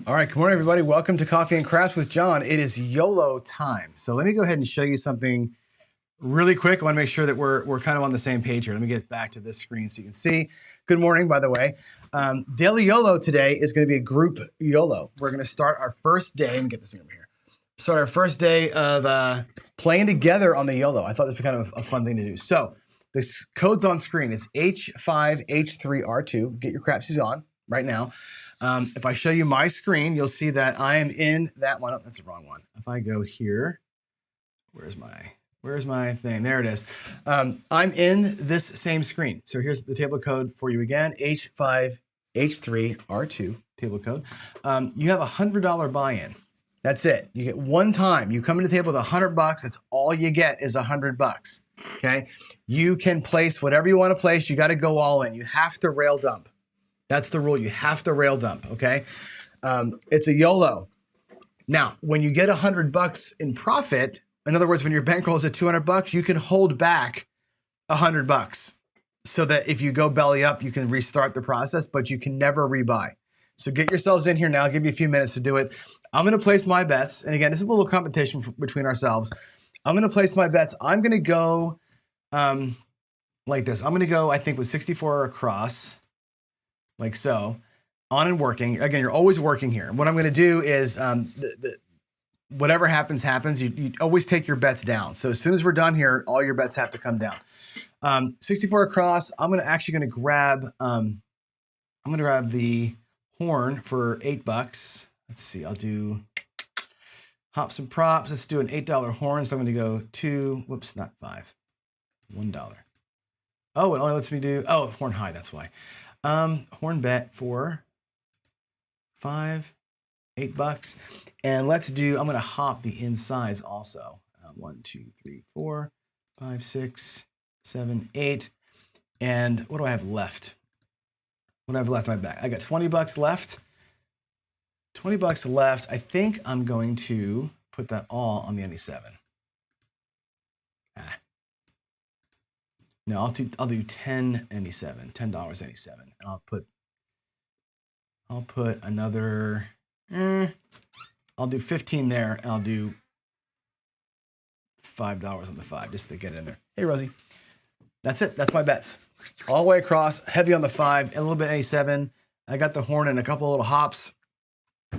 All right, good morning, everybody. Welcome to Coffee and Crafts with John. It is YOLO time. So let me go ahead and show you something really quick. I want to make sure that we're kind of on the same page here. Let me get back to this screen so you can see. Good morning, by the way. Daily YOLO today is going to be a group YOLO. We're going to start our first day. Let me get this thing over here. Start our first day of playing together on the YOLO. I thought this would be kind of a fun thing to do. So this code's on screen. It's H5H3R2. Get your crapsies on right now. If I show you my screen, you'll see that I am in that one. Oh, that's the wrong one. If I go here, where's my thing? There it is. I'm in this same screen. So here's the table code for you again, H5H3R2 table code. You have $100 buy-in. That's it. You get one time. You come to the table with $100. That's all you get is $100. Okay. You can place whatever you want to place. You got to go all in. You have to rail dump. That's the rule. You have to rail dump, okay? It's a YOLO. Now, when you get $100 in profit, in other words, when your bankroll is at $200, you can hold back $100 so that if you go belly up, you can restart the process, but you can never rebuy. So get yourselves in here now. I'll give you a few minutes to do it. I'm going to place my bets. And again, this is a little competition between ourselves. I'm going to place my bets. I'm going to go like this. I'm going to go, I think, with 64 across. Like so, on and working. Again, you're always working here. What I'm going to do is whatever happens, happens. You always take your bets down. So as soon as we're done here, all your bets have to come down. 64 across. I'm going to grab. I'm going to grab the horn for $8. Let's see. I'll do hops and props. Let's do an $8 horn. So I'm going to go $2. Whoops, not $5. $1. Oh, it only lets me do. Oh, horn high. That's why. Horn bet for $8. And let's do, I'm going to hop the insides also. 1, 2, 3, 4, 5, 6, 7, 8. And what do I have left? What do I have left in my bag? I got $20 left. $20 left. I think I'm going to put that all on the NE7. No, I'll do 10 NE7, $10 NE7. And I'll put another, I'll do 15 there, and I'll do $5 on the 5 just to get it in there. Hey, Rosie. That's it. That's my bets. All the way across, heavy on the 5, and a little bit NE7. I got the horn and a couple of little hops,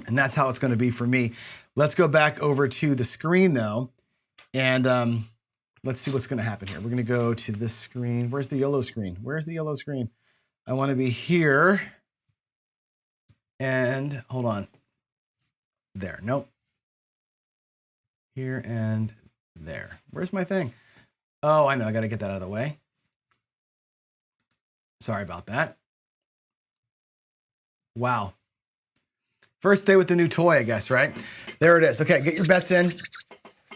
and that's how it's going to be for me. Let's go back over to the screen, though, and let's see what's going to happen here. We're going to go to this screen. Where's the YOLO screen? Where's the YOLO screen? I want to be here. And hold on. There. Nope. Here and there. Where's my thing? Oh, I know. I got to get that out of the way. Sorry about that. Wow. First day with the new toy, I guess, right? There it is. Okay, get your bets in.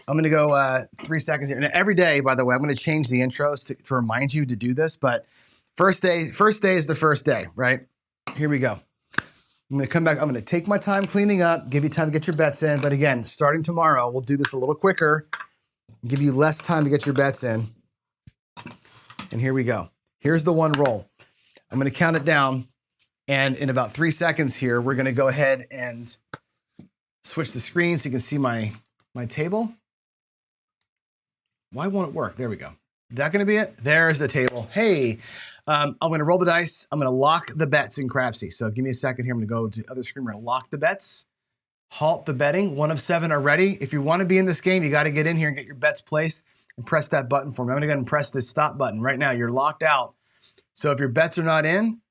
I'm going to go 3 seconds here. And every day, by the way, I'm going to change the intros to remind you to do this. But first day is the first day, right? Here we go. I'm going to come back. I'm going to take my time cleaning up, give you time to get your bets in. But again, starting tomorrow, we'll do this a little quicker, give you less time to get your bets in. And here we go. Here's the one roll. I'm going to count it down. And in about 3 seconds here, we're going to go ahead and switch the screen so you can see my table. Why won't it work? There we go. Is that going to be it? There's the table. Hey, I'm going to roll the dice. I'm going to lock the bets in Crapsy. So give me a second here. I'm going to go to the other screen. We're going to lock the bets. Halt the betting. 1 of 7 are ready. If you want to be in this game, you got to get in here and get your bets placed and press that button for me. I'm going to go ahead and press this stop button right now. You're locked out. So if your bets are not in,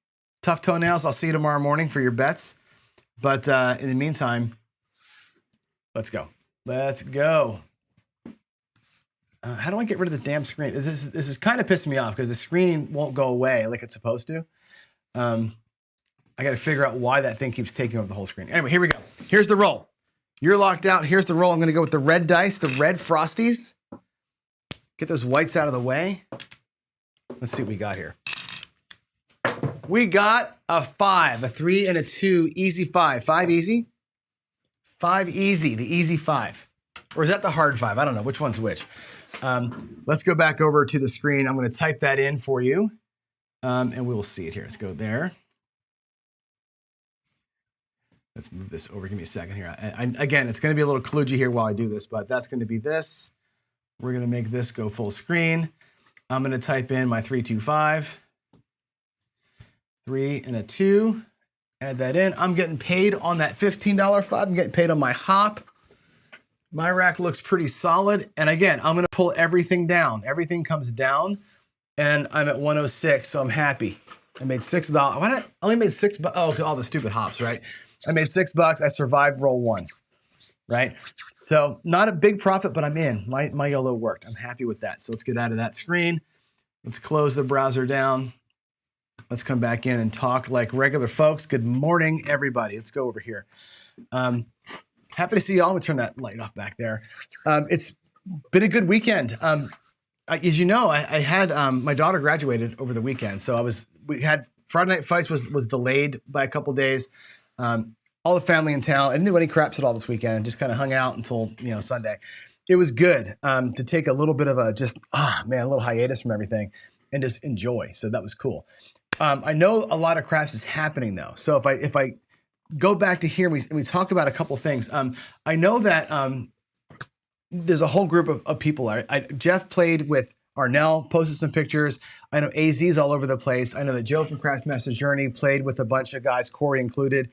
tough toenails. I'll see you tomorrow morning for your bets. But in the meantime, let's go. Let's go. How do I get rid of the damn screen? This is kind of pissing me off because the screen won't go away like it's supposed to. I got to figure out why that thing keeps taking over the whole screen. Anyway, here we go. Here's the roll. You're locked out. Here's the roll. I'm going to go with the red dice, the red Frosties. Get those whites out of the way. Let's see what we got here. We got a 5, a 3, and a 2. Easy 5. 5 easy. 5 easy. The easy 5. Or is that the hard 5? I don't know. Which one's which? Let's go back over to the screen. I'm going to type that in for you, and we will see it here. Let's go there. Let's move this over. Give me a second here. Again, it's going to be a little kludgy here while I do this, but that's going to be this. We're going to make this go full screen. I'm going to type in my 325, 3 and a 2. Add that in. I'm getting paid on that $15 flop. I'm getting paid on my hop. My rack looks pretty solid. And again, I'm going to pull everything down. Everything comes down, and I'm at 106, so I'm happy. I made $6. Why not? I only made $6. Oh, all the stupid hops, right? I made $6. I survived roll 1, right? So not a big profit, but I'm in. My YOLO worked. I'm happy with that. So let's get out of that screen. Let's close the browser down. Let's come back in and talk like regular folks. Good morning, everybody. Let's go over here. Happy to see y'all. I'm gonna turn that light off back there. It's been a good weekend. As you know, I had my daughter graduated over the weekend, so we had Friday Night Fights was delayed by a couple days. All the family in town. I didn't do any craps at all this weekend. Just kind of hung out until Sunday. It was good to take a little bit of a a little hiatus from everything and just enjoy. So that was cool. I know a lot of craps is happening though. So if I go back to here, we talk about a couple things. I know that there's a whole group of people. Jeff played with Arnell, posted some pictures. I know AZ's all over the place. I know that Joe from Craftmaster Journey played with a bunch of guys, Corey included.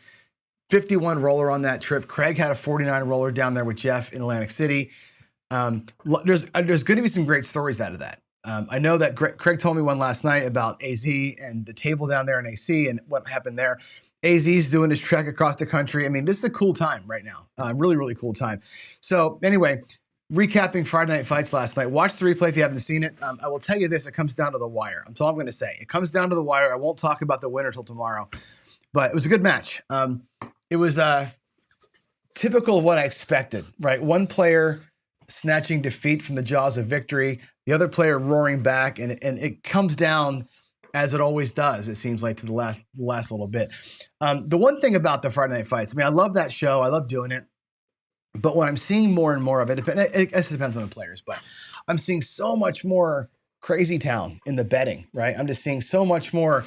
51 roller on that trip. Craig had a 49 roller down there with Jeff in Atlantic City. There's going to be some great stories out of that. I know that Craig told me one last night about AZ and the table down there in AC and what happened there. AZ's doing his trek across the country. I mean, this is a cool time right now. Really, really cool time. So anyway, recapping Friday Night Fights last night. Watch the replay if you haven't seen it. I will tell you this, it comes down to the wire. That's all I'm going to say. It comes down to the wire. I won't talk about the winner till tomorrow, but it was a good match. It was typical of what I expected, right? One player snatching defeat from the jaws of victory, the other player roaring back, and it comes down as it always does, it seems like, to the last little bit. The one thing about the Friday Night Fights, I mean, I love that show. I love doing it. But what I'm seeing more and more of it, it depends on the players, but I'm seeing so much more crazy town in the betting, right? I'm just seeing so much more,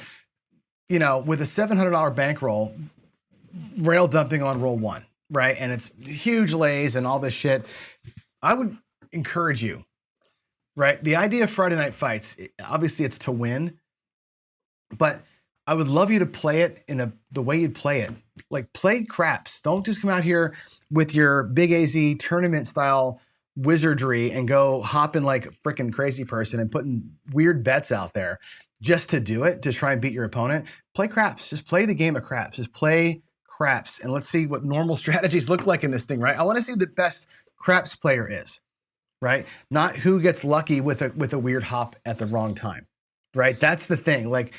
with a $700 bankroll, rail dumping on roll 1, right? And it's huge lays and all this shit. I would encourage you, right? The idea of Friday Night Fights, obviously it's to win, but I would love you to play it in the way you'd play it. Like, play craps. Don't just come out here with your big AZ tournament style wizardry and go hopping like a freaking crazy person and putting weird bets out there just to do it, to try and beat your opponent. Play craps. Just play the game of craps. Just play craps, and let's see what normal strategies look like in this thing, right? I want to see who the best craps player is, right? Not who gets lucky with a weird hop at the wrong time, right? That's the thing. Like,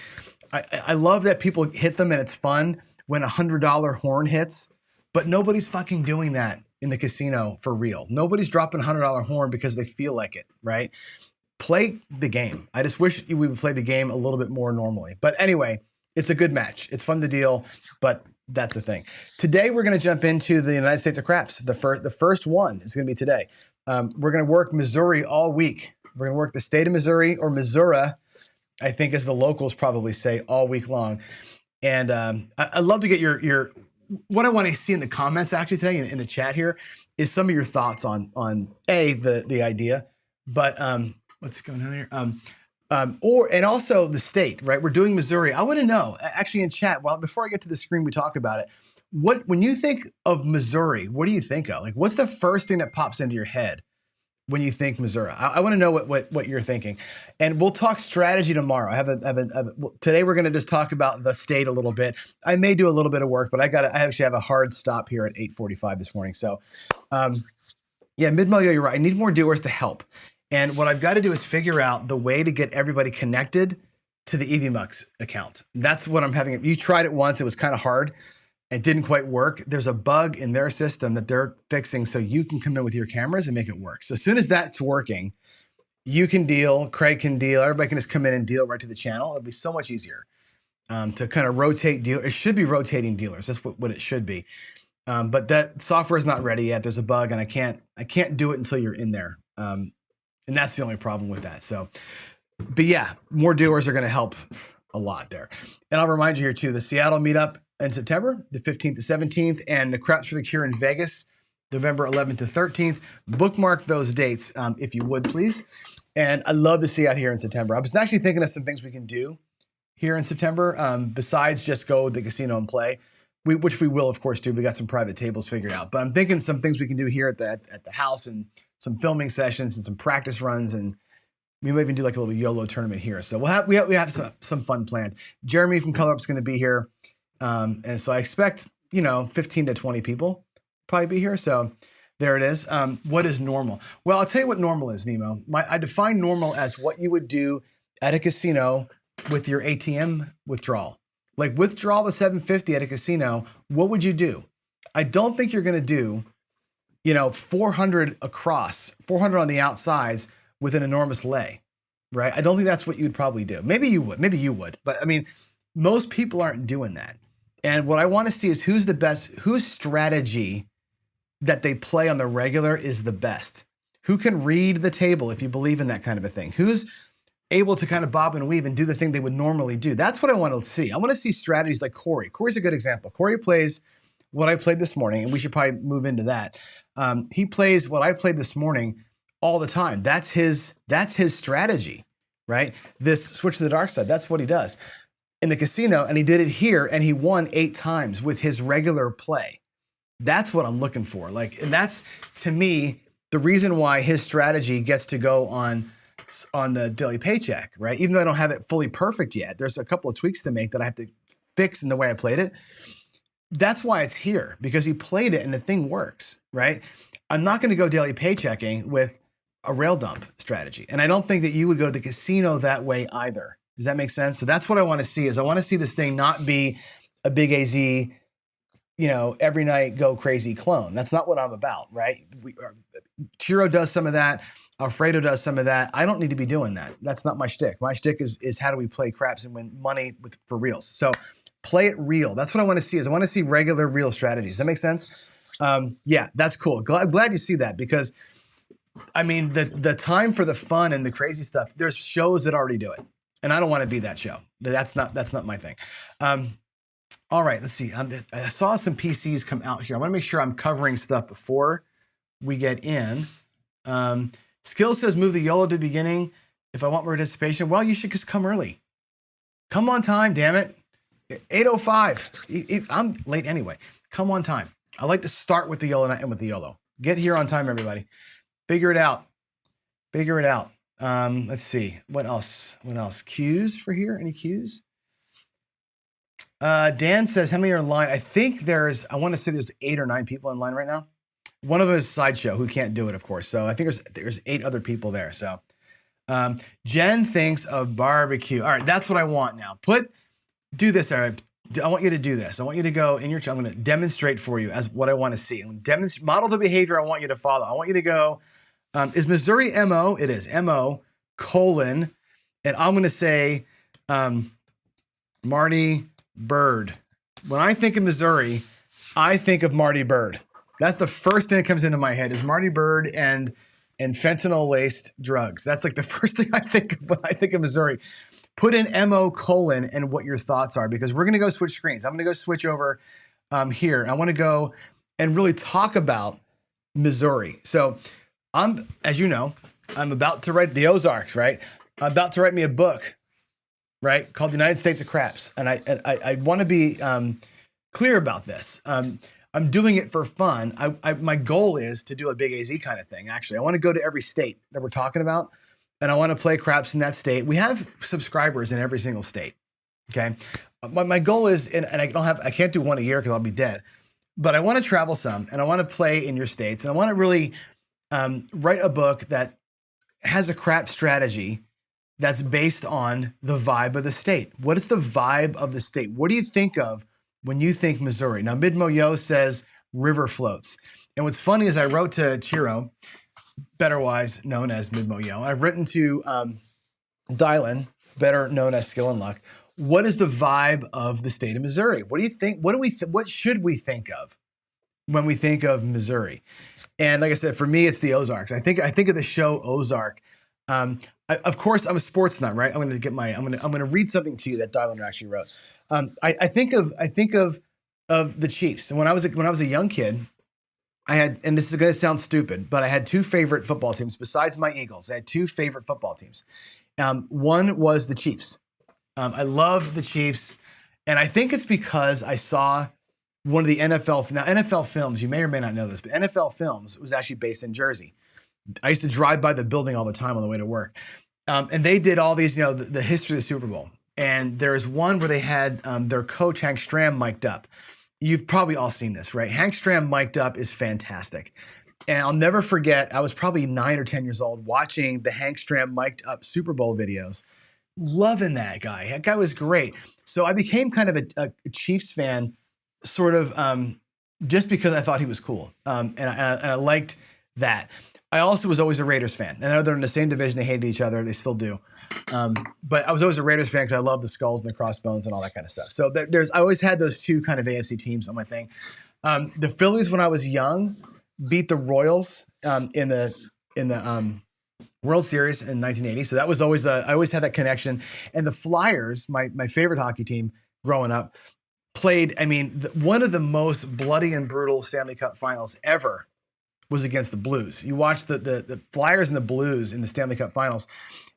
I love that people hit them and it's fun when $100 horn hits, but nobody's fucking doing that in the casino for real. Nobody's dropping $100 horn because they feel like it, right? Play the game. I just wish we would play the game a little bit more normally. But anyway, it's a good match. It's fun to deal, but that's the thing. Today, we're going to jump into the United States of Craps. The first one is going to be today. We're going to work Missouri all week. We're going to work the state of Missouri, or Missouri, I think, as the locals probably say, all week long. And I'd love to get your what I want to see in the comments actually today in the chat here is some of your thoughts on the idea, but what's going on here? And also the state, right? We're doing Missouri. I want to know, actually, in chat, before I get to the screen, we talk about it. When you think of Missouri, what do you think of? Like, what's the first thing that pops into your head when you think Missouri? I want to know what you're thinking. And we'll talk strategy tomorrow. Today we're going to just talk about the state a little bit. I may do a little bit of work, but I actually have a hard stop here at 8:45 this morning. So, Mid-Malio, you're right. I need more doers to help. And what I've got to do is figure out the way to get everybody connected to the EVMux account. That's what I'm having. You tried it once. It was kind of hard. It didn't quite work. There's a bug in their system that they're fixing so you can come in with your cameras and make it work. So as soon as that's working, you can deal, Craig can deal, everybody can just come in and deal right to the channel. It'll be so much easier to kind of rotate deal. It should be rotating dealers. That's what it should be. But that software is not ready yet. There's a bug, and I can't do it until you're in there. And that's the only problem with that. So, but yeah, more doers are going to help a lot there. And I'll remind you here too, the Seattle meetup, in September, the 15th to 17th, and the Craps for the Cure in Vegas, November 11th to 13th. Bookmark those dates, if you would, please. And I'd love to see you out here in September. I was actually thinking of some things we can do here in September, besides just go to the casino and play, which we will, of course, do. We got some private tables figured out. But I'm thinking some things we can do here at the house, and some filming sessions and some practice runs, and we might even do like a little YOLO tournament here. So we have some fun planned. Jeremy from Color Up is going to be here, and so I expect 15 to 20 people probably be here. So there it is. What is normal? Well, I'll tell you what normal is, Nemo. I define normal as what you would do at a casino with your ATM withdrawal. Like withdrawal the $750 at a casino, what would you do? I don't think you're going to do 400 across, 400 on the outsides with an enormous lay, right? I don't think that's what you'd probably do. Maybe you would, but I mean, most people aren't doing that. And what I want to see is whose strategy that they play on the regular is the best. Who can read the table if you believe in that kind of a thing? Who's able to kind of bob and weave and do the thing they would normally do? That's what I want to see. I want to see strategies like Corey. Corey's a good example. Corey plays what I played this morning, and we should probably move into that. He plays what I played this morning all the time. That's his strategy, right? This switch to the dark side, that's what he does in the casino, and he did it here, and he won 8 times with his regular play. That's what I'm looking for. And that's, to me, the reason why his strategy gets to go on the daily paycheck, right? Even though I don't have it fully perfect yet, there's a couple of tweaks to make that I have to fix in the way I played it. That's why it's here, because he played it and the thing works, right? I'm not going to go daily paychecking with a rail dump strategy. And I don't think that you would go to the casino that way either. Does that make sense? So that's what I want to see, is I want to see this thing not be a big AZ, every night go crazy clone. That's not what I'm about, right? Tiro does some of that. Alfredo does some of that. I don't need to be doing that. That's not my shtick. My shtick is how do we play craps and win money for reals. So play it real. That's what I want to see. I want to see regular real strategies. Does that make sense? Yeah, that's cool. I'm glad you see that, because I mean, the time for the fun and the crazy stuff, there's shows that already do it. And I don't want to be that show. That's not my thing. All right, let's see. I saw some PCs come out here. I want to make sure I'm covering stuff before we get in. Skill says move the YOLO to the beginning if I want more participation. Well, you should just come early. Come on time, damn it. 8:05. I'm late anyway. Come on time. I like to start with the YOLO and end with the YOLO. Get here on time, everybody. Figure it out. Let's see. What else? Cues for here? Any cues? Dan says, how many are in line? I think I want to say there's 8 or 9 people in line right now. One of them is Sideshow, who can't do it, of course. So I think there's 8 other people there. So Jen thinks of barbecue. All right, that's what I want now. Do this, Eric. I want you to do this. I want you to go in I'm going to demonstrate for you as what I want to see. Model the behavior I want you to follow. I want you to go, is Missouri MO? It is MO : and I'm going to say Marty Bird. When I think of Missouri, I think of Marty Bird. That's the first thing that comes into my head, is Marty Bird and fentanyl-laced drugs. That's like the first thing I think of when I think of Missouri. Put in MO : and what your thoughts are, because we're going to go switch screens. I'm going to go switch over here. I want to go and really talk about Missouri. So as you know, I'm about to write the Ozarks, right? I'm about to write me a book, right, called The United States of Craps. And I want to be clear about this. I'm doing it for fun. My goal is to do a big AZ kind of thing, actually. I want to go to every state that we're talking about, and I want to play craps in that state. We have subscribers in every single state, okay? My goal is, and I can't do one a year because I'll be dead, but I want to travel some, and I want to play in your states, and I want to really write a book that has a crap strategy that's based on the vibe of the state. What is the vibe of the state? What do you think of when you think Missouri? Now, Midmo says river floats. And what's funny is I wrote to Chiro, betterwise known as Midmo. I've written to Dylan, better known as Skill and Luck. What is the vibe of the state of Missouri? What do you think? What should we think of when we think of Missouri? And like I said, for me, it's the Ozarks. I think of the show Ozark. Of course, I'm a sports nut, right? I'm going to read something to you that Dylan actually wrote. I think of of the Chiefs. And when I was a young kid, I had, and this is going to sound stupid, but I had two favorite football teams besides my Eagles. I had two favorite football teams. One was the Chiefs. I loved the Chiefs, and I think it's because I saw one of the NFL Films. You may or may not know this, but NFL Films was actually based in Jersey. I used to drive by the building all the time on the way to work, and they did all these, the history of the Super Bowl. And there's one where they had their coach Hank Stram mic'd up. You've probably all seen this, right? Hank Stram mic'd up is fantastic. And I'll never forget, I was probably 9 or 10 years old watching the Hank Stram mic'd up Super Bowl videos. Loving that guy. That guy was great. So I became kind of a Chiefs fan, sort of just because I thought he was cool. And I liked that. I also was always a Raiders fan. And I know they're in the same division. They hated each other. They still do. But I was always a Raiders fan because I love the skulls and the crossbones and all that kind of stuff. So I always had those two kind of AFC teams on my thing. The Phillies, when I was young, beat the Royals in the World Series in 1980. So that was always I always had that connection. And the Flyers, my favorite hockey team growing up, played. I mean, one of the most bloody and brutal Stanley Cup finals ever was against the Blues. You watch the Flyers and the Blues in the Stanley Cup finals.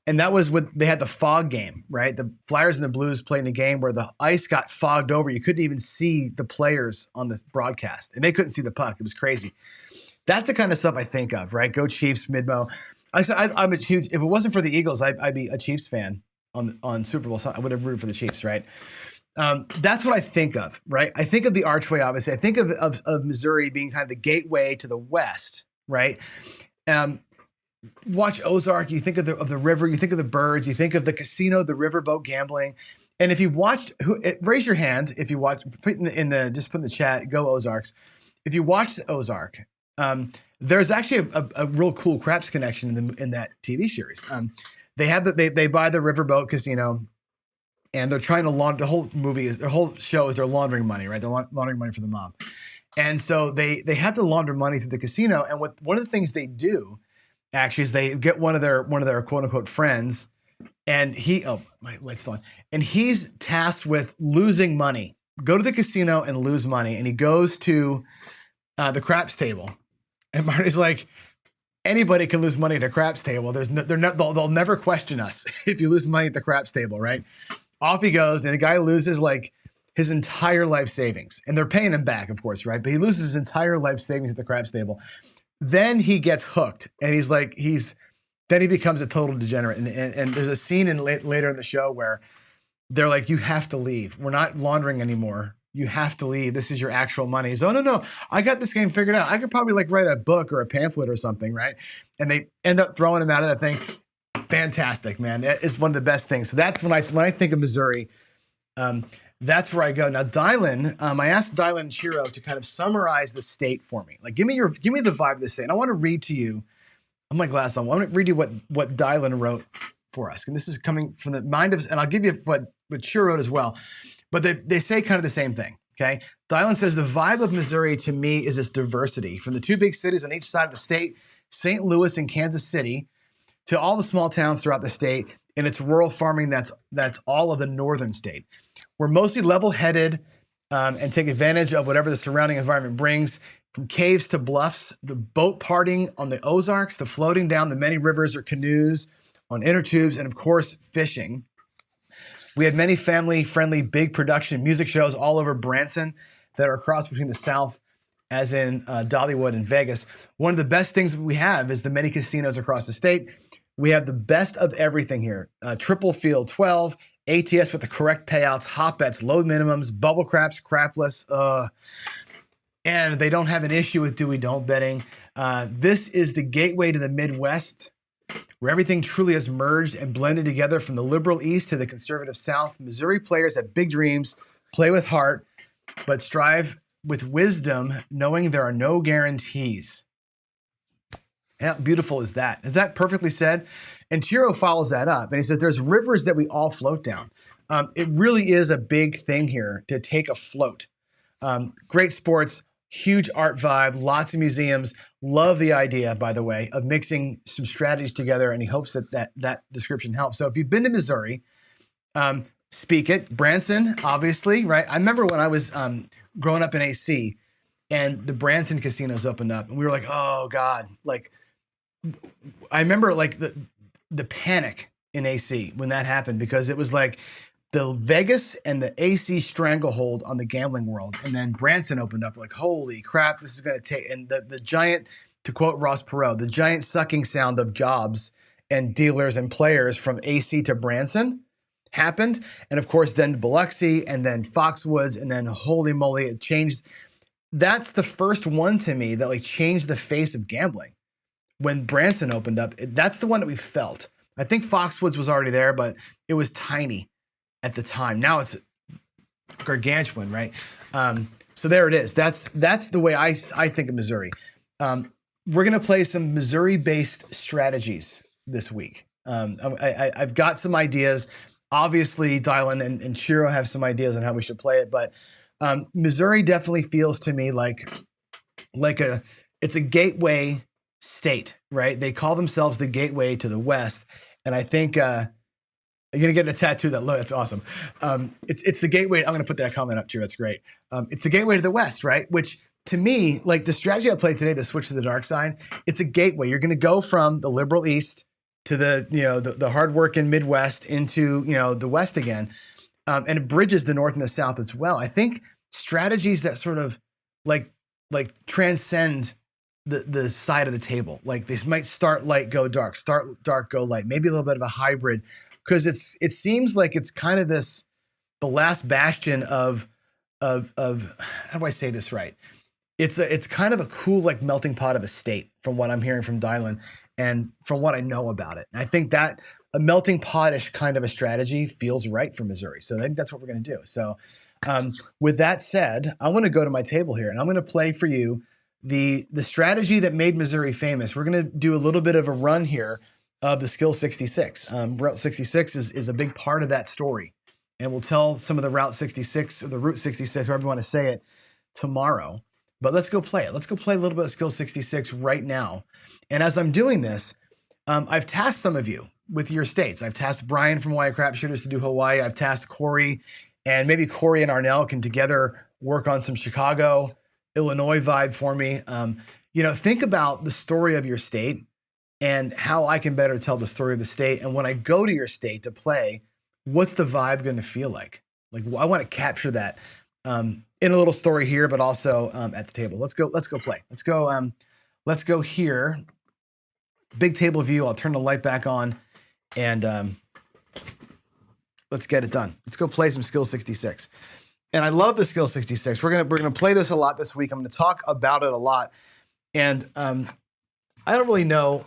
And that was what they had, the fog game, right? The Flyers and the Blues playing the game where the ice got fogged over. You couldn't even see the players on the broadcast, and they couldn't see the puck. It was crazy. That's the kind of stuff I think of, right? Go Chiefs, Midmo. I'm a huge. If it wasn't for the Eagles, I'd be a Chiefs fan on Super Bowl. I would have rooted for the Chiefs, right? That's what I think of, right? I think of the archway, obviously. I think of Missouri being kind of the gateway to the West, right? Watch Ozark, you think of the river, you think of the birds, you think of the casino, the riverboat gambling. And if you've watched, raise your hand if you watch, just put in the chat, go Ozarks. If you watch Ozark, there's actually a real cool craps connection in that TV series. They buy the riverboat casino, and they're trying to launder. The whole show is they're laundering money, right? They're laundering money for the mob. And so they have to launder money through the casino. And one of the things they do actually is they get one of their quote unquote friends, and my light's on, and he's tasked with losing money. Go to the casino and lose money. And he goes to the craps table, and Marty's like, anybody can lose money at a craps table. They'll never question us if you lose money at the craps table, right? Off he goes, and the guy loses like his entire life savings, and they're paying him back, of course, right? But he loses his entire life savings at the craps table. Then he gets hooked, and then he becomes a total degenerate. And there's a scene later in the show where they're like, you have to leave. We're not laundering anymore. You have to leave. This is your actual money. He's, oh, no. I got this game figured out. I could probably write a book or a pamphlet or something, right? And they end up throwing him out of that thing. Fantastic, man. That is one of the best things. So that's when I think of Missouri, that's where I go. Now, Dylan, I asked Dylan and Chiro to kind of summarize the state for me. Like, give me the vibe of the state. And I want to read to you, I'm my glass on. I want to read you what Dylan wrote for us. And this is coming from the mind of, and I'll give you what Chiro wrote as well. But they say kind of the same thing, okay? Dylan says, the vibe of Missouri to me is this diversity. From the two big cities on each side of the state, St. Louis and Kansas City, to all the small towns throughout the state, and it's rural farming that's all of the northern state. We're mostly level-headed and take advantage of whatever the surrounding environment brings, from caves to bluffs, the boat partying on the Ozarks, the floating down the many rivers or canoes on inner tubes, and of course, fishing. We have many family-friendly, big production music shows all over Branson that are a cross between the South, as in Dollywood and Vegas. One of the best things we have is the many casinos across the state. We have the best of everything here. Triple Field 12, ATS with the correct payouts, hot bets, low minimums, bubble craps, crapless, and they don't have an issue with do-we-don't betting. This is the gateway to the Midwest, where everything truly has merged and blended together, from the liberal East to the conservative South. Missouri players have big dreams, play with heart, but strive with wisdom, knowing there are no guarantees. How beautiful is that? Is that perfectly said? And Chiro follows that up, and he says there's rivers that we all float down. It really is a big thing here to take a float. Great sports, huge art vibe, lots of museums. Love the idea, by the way, of mixing some strategies together, and he hopes that description helps. So if you've been to Missouri, speak it. Branson, obviously, right? I remember when I was growing up in AC, and the Branson casinos opened up, and we were like, oh God. Like, I remember like the panic in AC when that happened, because it was like the Vegas and the AC stranglehold on the gambling world. And then Branson opened up, like, holy crap, this is going to take, and the giant, to quote Ross Perot, the giant sucking sound of jobs and dealers and players from AC to Branson happened. And of course, then Biloxi, and then Foxwoods, and then holy moly, it changed. That's the first one to me that like changed the face of gambling. When Branson opened up, that's the one that we felt. I think Foxwoods was already there, but it was tiny at the time. Now it's gargantuan, right? So there it is. That's the way I think of Missouri. We're going to play some Missouri-based strategies this week. I've got some ideas. Obviously, Dylan and Shiro have some ideas on how we should play it, but Missouri definitely feels to me like it's a gateway state, right? They call themselves the gateway to the West, and I think you're gonna get a tattoo that look. That's awesome. It's the gateway. I'm gonna put that comment up too. That's great. It's the gateway to the West, right? Which to me, like the strategy I played today, the switch to the dark side, it's a gateway. You're gonna go from the liberal East to the hardworking Midwest into the West again, and it bridges the North and the South as well. I think strategies that sort of like transcend the side of the table, like this might start light, go dark, start dark, go light, maybe a little bit of a hybrid, because it seems like it's kind of the last bastion of how do I say this right? It's kind of a cool like melting pot of a state from what I'm hearing from Dylan and from what I know about it. And I think that a melting pot-ish kind of a strategy feels right for Missouri. So I think that's what we're going to do. So with that said, I want to go to my table here and I'm going to play for you the strategy that made Missouri famous. We're going to do a little bit of a run here of the Skill 66. Route 66 is a big part of that story. And we'll tell some of the Route 66 or the Route 66, however you want to say it, tomorrow. But let's go play it. Let's go play a little bit of Skill 66 right now. And as I'm doing this, I've tasked some of you with your states. I've tasked Brian from Hawaii Crapshooters to do Hawaii. I've tasked Corey, and maybe Corey and Arnell can together work on some Chicago, Illinois vibe for me. Think about the story of your state and how I can better tell the story of the state. And when I go to your state to play, what's the vibe going to feel like? Like I want to capture that in a little story here, but also at the table. Let's go play. Let's go here. Big table view. I'll turn the light back on and let's get it done. Let's go play some Skill 66. And I love the Skill 66. We're gonna play this a lot this week. I'm gonna talk about it a lot. And I don't really know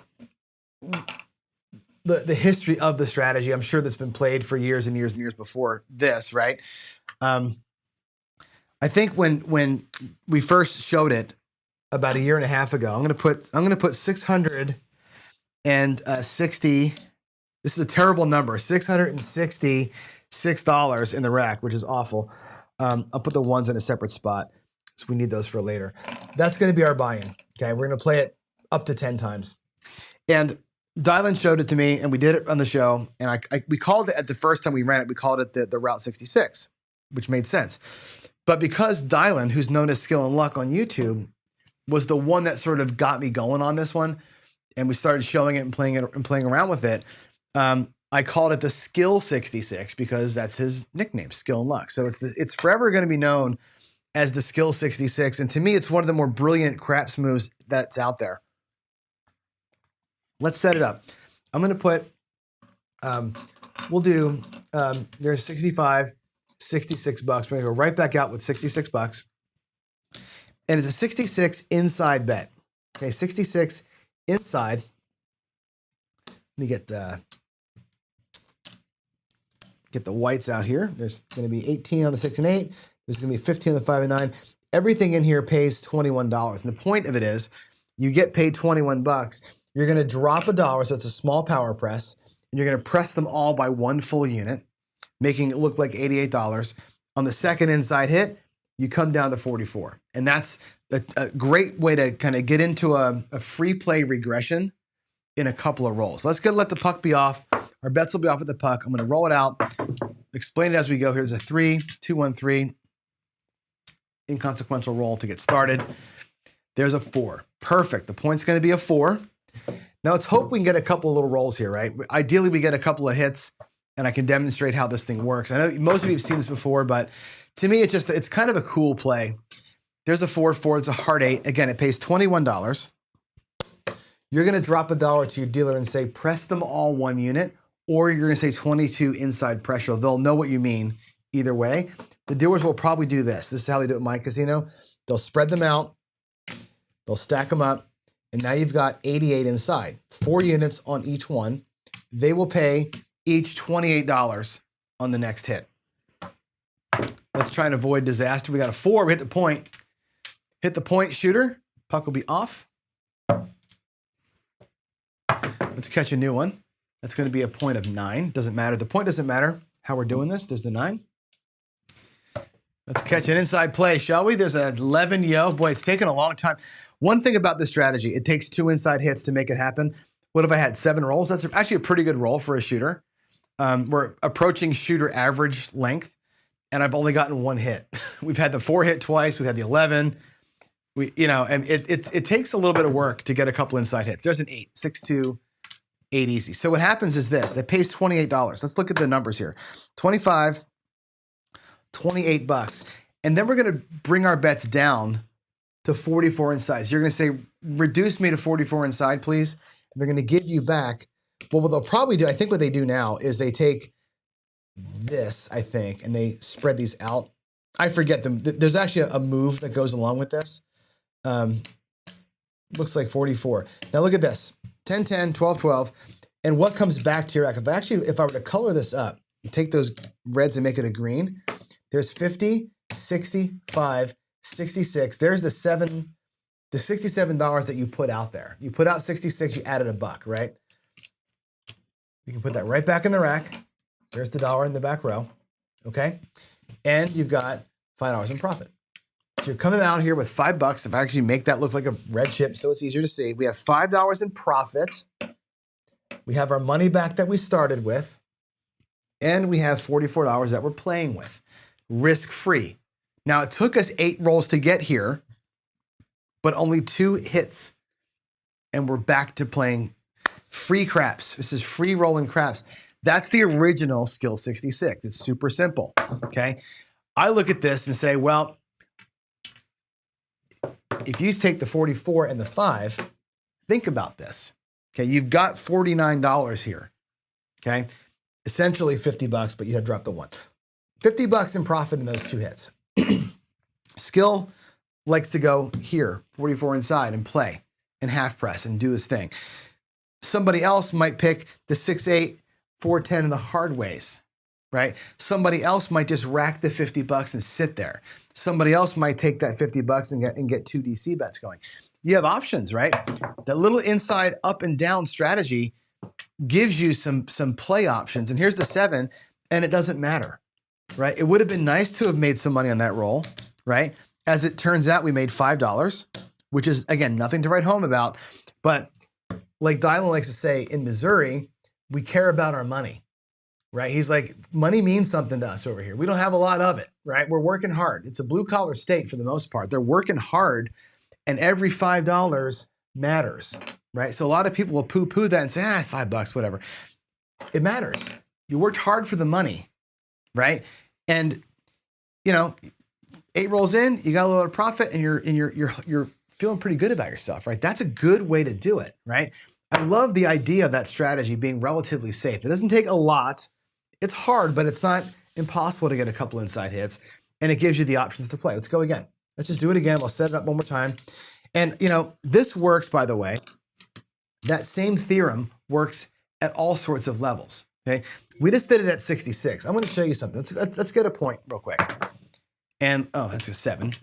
the history of the strategy. I'm sure that's been played for years and years and years before this, right? I think when we first showed it about a year and a half ago, I'm gonna put 660. This is a terrible number. $666 in the rack, which is awful. I'll put the ones in a separate spot, so we need those for later. That's going to be our buy-in. Okay, we're going to play it up to 10 times. And Dylan showed it to me, and we did it on the show. And we called it at the first time we ran it. We called it the Route 66, which made sense. But because Dylan, who's known as Skill and Luck on YouTube, was the one that sort of got me going on this one, and we started showing it and playing around with it. I called it the Skill 66 because that's his nickname, Skill and Luck. So it's forever going to be known as the Skill 66. And to me, it's one of the more brilliant craps moves that's out there. Let's set it up. I'm going to put, we'll do, there's 65, 66 bucks. We're going to go right back out with 66 bucks. And it's a 66 inside bet. Okay, 66 inside. Let me get the whites out here. There's going to be 18 on the 6 and 8. There's going to be 15 on the 5 and 9. Everything in here pays $21. And the point of it is you get paid 21 bucks. You're going to drop $1, so it's a small power press, and you're going to press them all by one full unit, making it look like $88. On the second inside hit, you come down to 44. And that's a great way to kind of get into a free play regression in a couple of rolls. Let's let the puck be off. Our bets will be off at the puck. I'm going to roll it out, explain it as we go. Here's a 3, 2, 1, 3. inconsequential roll to get started. There's a 4. Perfect. The point's going to be a 4. Now let's hope we can get a couple of little rolls here, right? Ideally, we get a couple of hits, and I can demonstrate how this thing works. I know most of you have seen this before, but to me, it's kind of a cool play. There's a 4, 4. It's a hard 8. Again, it pays $21. You're going to drop $1 to your dealer and say, press them all 1 unit, or you're going to say 22 inside pressure. They'll know what you mean either way. The dealers will probably do this. This is how they do it at my casino. They'll spread them out. They'll stack them up. And now you've got 88 inside. 4 units on each one. They will pay each $28 on the next hit. Let's try and avoid disaster. We got a 4. We hit the point. Hit the point, shooter. Puck will be off. Let's catch a new one. That's going to be a point of 9. Doesn't matter. The point doesn't matter how we're doing this. There's the 9. Let's catch an inside play, shall we? There's an 11 yo. Boy, it's taken a long time. One thing about this strategy, it takes 2 inside hits to make it happen. What have I had? 7 rolls? That's actually a pretty good roll for a shooter. We're approaching shooter average length, and I've only gotten 1 hit. We've had the 4 hit twice. We've had the 11. And it takes a little bit of work to get a couple inside hits. There's an 8, 6, 2, 8 easy. So what happens is this. That pays $28. Let's look at the numbers here. 25, 28 bucks. And then we're going to bring our bets down to 44 inside. So you're going to say, reduce me to 44 inside, please. And they're going to give you back. Well, what they'll probably do, I think what they do now is they take this, I think, and they spread these out. I forget them. There's actually a move that goes along with this. Looks like 44. Now look at this. 10, 10, 12, 12. And what comes back to your rack? If I were to color this up, take those reds and make it a green, there's 50, 65, 66. There's the $67 that you put out there. You put out 66, you added $1, right? You can put that right back in the rack. There's the $1 in the back row, okay? And you've got $5 in profit. So you're coming out here with $5. If I actually make that look like a red chip so it's easier to see, we have $5 in profit. We have our money back that we started with, and we have $44 that we're playing with, risk-free. Now, it took us 8 rolls to get here, but only 2 hits, and we're back to playing free craps. This is free rolling craps. That's the original Skill 66. It's super simple, okay? I look at this and say, well, if you take the 44 and the 5, think about this. Okay, you've got $49 here. Okay, essentially $50, but you had dropped the 1. $50 in profit in those 2 hits. Skill likes to go here, 44 inside, and play and half press and do his thing. Somebody else might pick the 6-8, 4-10 in the hard ways, right? Somebody else might just rack the $50 and sit there. Somebody else might take that $50 and get 2 DC bets going. You have options, right? That little inside up and down strategy gives you some play options. And here's the 7, and it doesn't matter, right? It would have been nice to have made some money on that roll, right? As it turns out, we made $5, which is, again, nothing to write home about. But like Dylan likes to say, in Missouri, we care about our money, right? He's like, money means something to us over here. We don't have a lot of it, right? We're working hard. It's a blue-collar state for the most part. They're working hard, and every $5 matters, right? So a lot of people will poo-poo that and say, $5, whatever. It matters. You worked hard for the money, right? And, 8 rolls in, you got a little profit, and you're feeling pretty good about yourself, right? That's a good way to do it, right? I love the idea of that strategy being relatively safe. It doesn't take a lot. It's hard, but it's not impossible to get a couple inside hits, and it gives you the options to play. Let's go again. Let's just do it again. We'll set it up one more time. And, this works, by the way. That same theorem works at all sorts of levels, okay? We just did it at 66. I'm going to show you something. Let's get a point real quick. And, oh, that's a 7.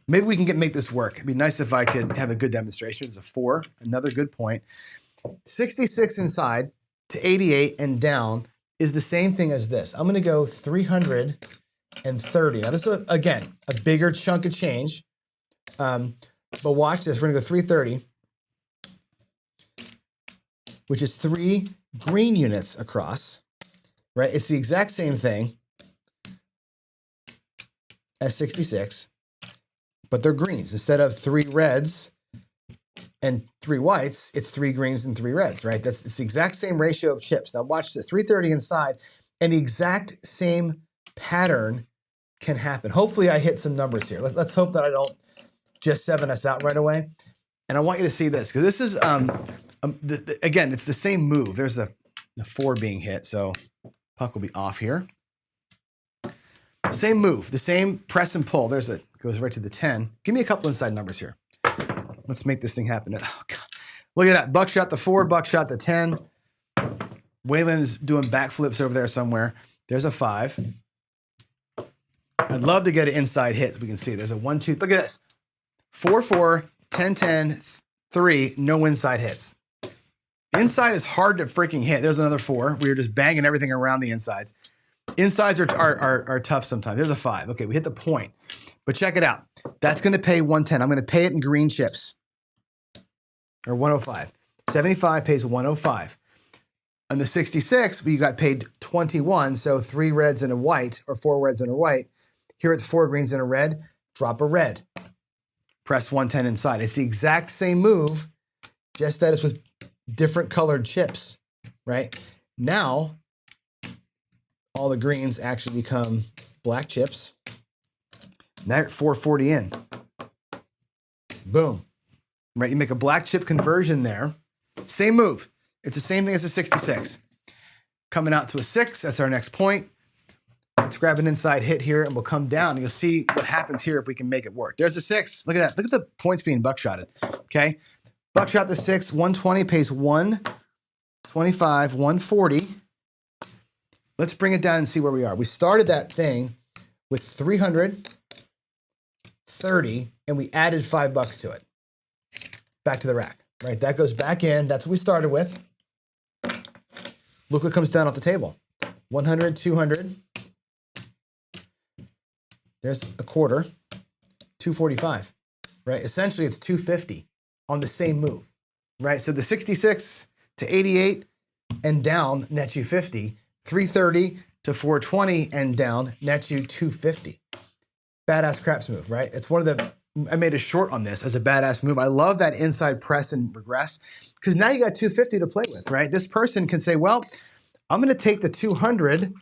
Maybe we can make this work. It'd be nice if I could have a good demonstration. It's a 4, another good point. 66 inside to 88 and down is the same thing as this. I'm going to go 330. Now, this is, again, a bigger chunk of change. But watch this. We're going to go 330, which is 3 green units across, right? It's the exact same thing as 66. but they're greens. Instead of 3 reds and 3 whites, it's 3 greens and 3 reds, right? It's the exact same ratio of chips. Now watch this, 330 inside, and the exact same pattern can happen. Hopefully I hit some numbers here. Let's hope that I don't just 7 us out right away. And I want you to see this, because this is, again, it's the same move. There's the 4 being hit, so puck will be off here. Same move, the same press and pull. There's goes right to the 10. Give me a couple inside numbers here. Let's make this thing happen. Oh, God. Look at that, buckshot the 4, buckshot the 10. Waylon's doing backflips over there somewhere. There's a 5. I'd love to get an inside hit. We can see there's a 1, 2, look at this. 4, 4, 10, 10, 3, no inside hits. Inside is hard to freaking hit. There's another 4. We were just banging everything around the insides. Insides are tough sometimes. There's a 5. Okay, we hit the point. But check it out. That's going to pay 110. I'm going to pay it in green chips. Or 105. 75 pays 105. On the 66, we got paid 21, so 3 reds and a white, or 4 reds and a white. Here it's 4 greens and a red. Drop a red. Press 110 inside. It's the exact same move, just that it's with different colored chips, right? Now, all the greens actually become black chips. Now you're at 440 in. Boom. Right, you make a black chip conversion there. Same move. It's the same thing as a 66. Coming out to a 6, that's our next point. Let's grab an inside hit here and we'll come down and you'll see what happens here if we can make it work. There's a 6. Look at that. Look at the points being buckshotted. Okay. Buckshot the 6, 120 pays 125, 140. Let's bring it down and see where we are. We started that thing with 330 and we added $5 to it. Back to the rack, right? That goes back in. That's what we started with. Look what comes down off the table. 100, 200. There's a quarter, 245, right? Essentially, it's 250 on the same move, right? So the 66 to 88 and down nets you 50. 330 to 420 and down nets you 250. Badass craps move, right? It's one of the, I made a short on this as a badass move. I love that inside press and regress because now you got 250 to play with, right? This person can say, well, I'm going to take the 200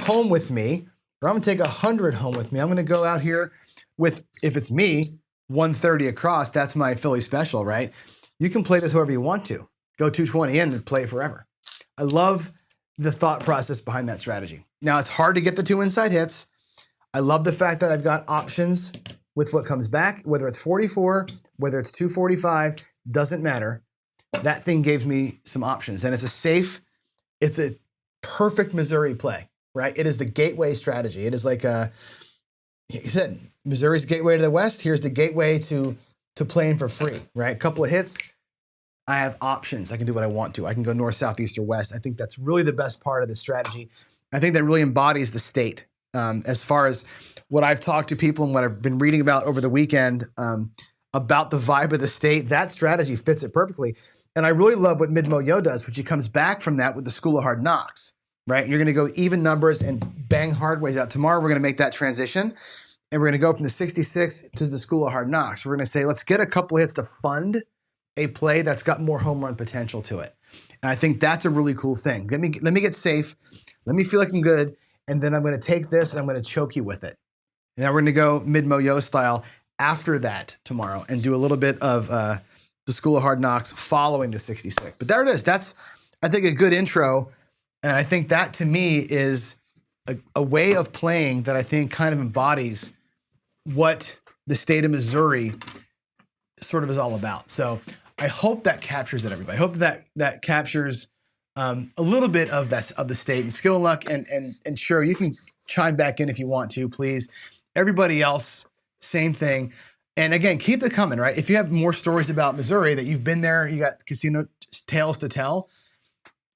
home with me, or I'm going to take 100 home with me. I'm going to go out here with, if it's me, 130 across. That's my Philly special, right? You can play this however you want to. Go 220 in and play it forever. I love the thought process behind that strategy. Now, it's hard to get the 2 inside hits. I love the fact that I've got options with what comes back, whether it's 44, whether it's 245, doesn't matter. That thing gives me some options, and it's a perfect Missouri play, right? It is the gateway strategy. It is like you said, Missouri's gateway to the West. Here's the gateway to playing for free, right? A couple of hits. I have options. I can do what I want to. I can go north, south, east, or west. I think that's really the best part of the strategy. I think that really embodies the state. As far as what I've talked to people and what I've been reading about over the weekend about the vibe of the state, that strategy fits it perfectly. And I really love what Mid-Mo-Yo does, which he comes back from that with the School of Hard Knocks, right? You're going to go even numbers and bang hard ways out. Tomorrow, we're going to make that transition, and we're going to go from the 66 to the School of Hard Knocks. We're going to say, let's get a couple hits to fund a play that's got more home run potential to it. And I think that's a really cool thing. Let me get safe. Let me feel like I'm good. And then I'm going to take this and I'm going to choke you with it. And now we're going to go Mid-Mo-Yo style after that tomorrow and do a little bit of the School of Hard Knocks following the 66. But there it is. That's, I think, a good intro. And I think that, to me, is a way of playing that I think kind of embodies what the state of Missouri sort of is all about. So I hope that captures it, everybody. I hope that captures a little bit of the state and skill and luck. And sure, you can chime back in if you want to, please. Everybody else, same thing. And again, keep it coming, right? If you have more stories about Missouri that you've been there, you got casino tales to tell,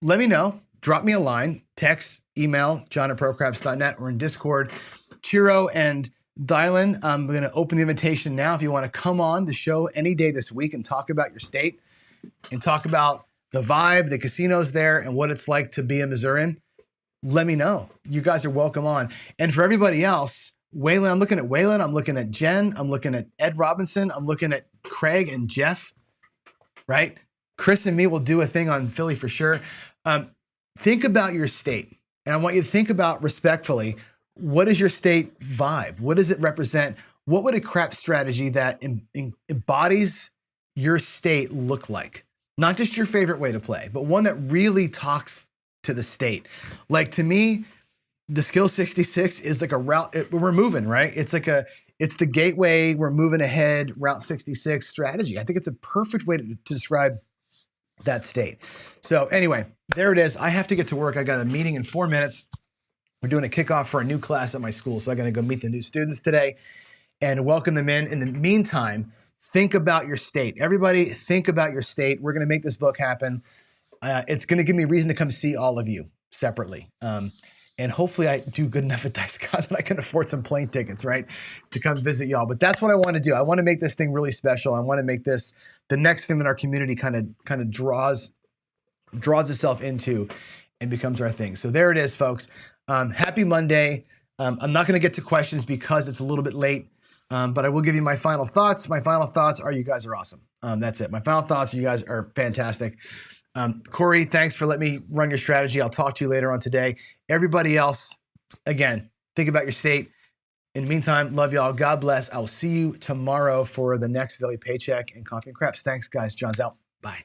let me know. Drop me a line, text, email, john@procraps.net, or in Discord. Chiro and Dylan, I'm going to open the invitation now. If you want to come on the show any day this week and talk about your state and talk about the vibe, the casinos there, and what it's like to be a Missourian, let me know. You guys are welcome on. And for everybody else, Waylon, I'm looking at Waylon, I'm looking at Jen, I'm looking at Ed Robinson, I'm looking at Craig and Jeff, right? Chris and me will do a thing on Philly for sure. Think about your state. And I want you to think about respectfully, what is your state vibe? What does it represent? What would a crap strategy that embodies your state look like? Not just your favorite way to play, but one that really talks to the state. Like to me, the skill 66 is like a route, we're moving, right? It's the gateway, we're moving ahead, route 66 strategy. I think it's a perfect way to describe that state. So anyway, there it is. I have to get to work. I got a meeting in 4 minutes. We're doing a kickoff for a new class at my school. So I'm going to go meet the new students today and welcome them in. In the meantime, think about your state. Everybody think about your state. We're going to make this book happen. It's going to give me a reason to come see all of you separately. And hopefully I do good enough at Dice Con that I can afford some plane tickets, right, to come visit y'all. But that's what I want to do. I want to make this thing really special. I want to make this the next thing that our community kind of draws itself into and becomes our thing. So there it is, folks. Happy Monday. I'm not going to get to questions because it's a little bit late, but I will give you my final thoughts. My final thoughts are you guys are awesome. That's it. My final thoughts are you guys are fantastic. Corey, thanks for letting me run your strategy. I'll talk to you later on today. Everybody else, again, think about your state. In the meantime, love y'all. God bless. I will see you tomorrow for the next daily paycheck and coffee and craps. Thanks, guys. John's out. Bye.